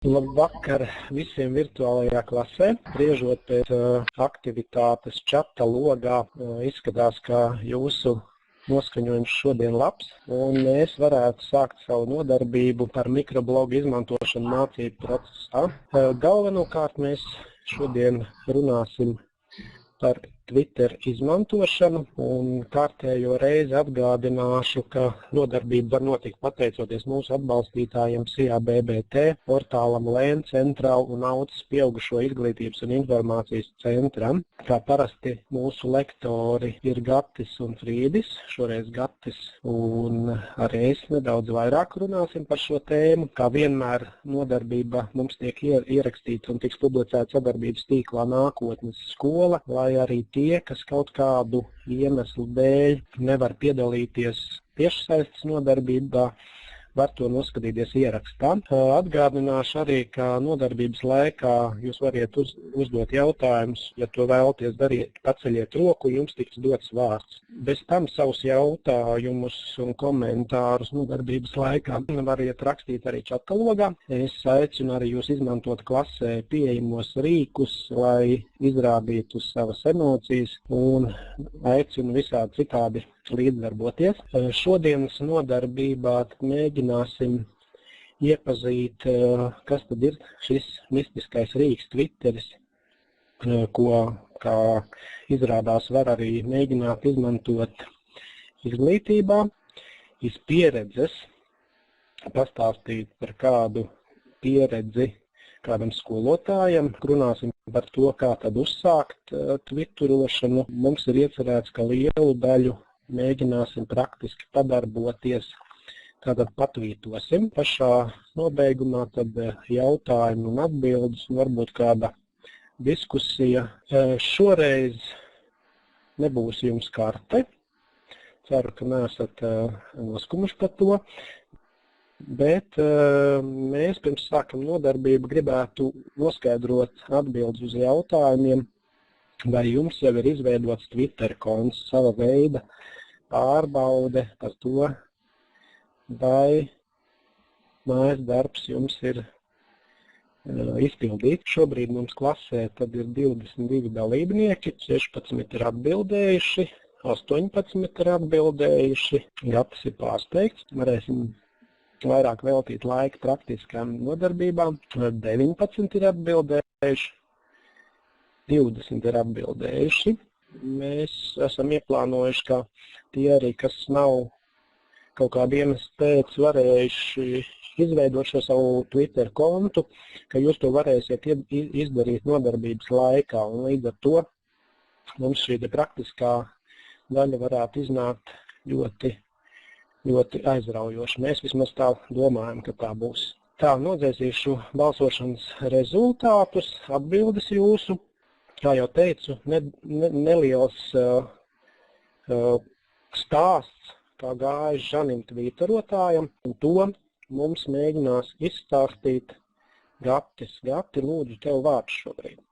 Labvakar visiem virtuālajā klasē. Spriežot pēc aktivitātes čata logā, izskatās, ka jūsu noskaņojums šodien labs, un mēs varētu sākt savu nodarbību par mikroblogu izmantošanu mācību procesā. Galvenokārt mēs šodien runāsim par Twitter izmantošanu, un kārtējo reizi atgādināšu, ka nodarbība var notikt pateicoties mūsu atbalstītājiem SIA BBT, portālam LEN Central un Autas pieaugušo izglītības un informācijas centram. Kā parasti mūsu lektori ir Gatis un Frīdis, šoreiz Gatis, un arī es nedaudz vairāk runāsim par šo tēmu. Kā vienmēr nodarbība mums tiek ierakstīta un tiks publicēta sadarbības tīklā Nākotnes skola, lai arī tie, kas kaut kādu iemeslu dēļ nevar piedalīties tiešsaistes nodarbībā, var to noskatīties ierakstā. Atgādināšu arī, ka nodarbības laikā jūs variet uzdot jautājumus, ja to vēlaties darīt, paceļiet roku, jums tiks dots vārds. Bez tam savus jautājumus un komentārus nodarbības laikā variet rakstīt arī čata logā. Es aicinu arī jūs izmantot klasē pieejamos rīkus, lai izrādītu savas emocijas, un aicinu visādi citādi līdzdarboties. Šodienas nodarbībā mēģināsim iepazīt, kas tad ir šis mistiskais rīks Twitteris, ko, kā izrādās, var arī mēģināt izmantot izglītībā. Iz pieredzes pastāstīt par kādu pieredzi kādam skolotājam, runāsim par to, kā tad uzsākt twitterošanu. Mums ir iecerēts, ka lielu daļu mēģināsim praktiski padarboties, tātad patvītosim. Pašā nobeigumā tad jautājumi un atbildes, un varbūt kāda diskusija. Šoreiz nebūs jums karte. Ceru, ka neesat noskumuši par to. Bet mēs pirms sākam nodarbību gribētu noskaidrot atbildes uz jautājumiem, vai jums jau ir izveidots Twitter konts, sava veida pārbaude par to, vai mājas darbs jums ir izpildīts. Šobrīd mums klasē tad ir 22 dalībnieki, 16 ir atbildējuši, 18 ir atbildējuši. Gatis ir pārsteigts, varēsim vairāk veltīt laika praktiskām nodarbībām. 19 ir atbildējuši, 20 ir atbildējuši. Mēs esam ieplānojuši, ka tie arī, kas nav kaut kādu iemeslu pēc varējuši izveidot šo savu Twitter kontu, ka jūs to varēsiet izdarīt nodarbības laikā. Un līdz ar to mums šī praktiskā daļa varētu iznākt ļoti aizraujoši. Mēs vismaz tā domājam, ka tā būs. Tā, nodzēsīšu balsošanas rezultātus, atbildes jūsu. Kā jau teicu, neliels stāsts, kā gājas Žanim tvīterotājam, un to mums mēģinās izstāstīt Gatis. Gati, lūdzu, tev vārds šobrīd.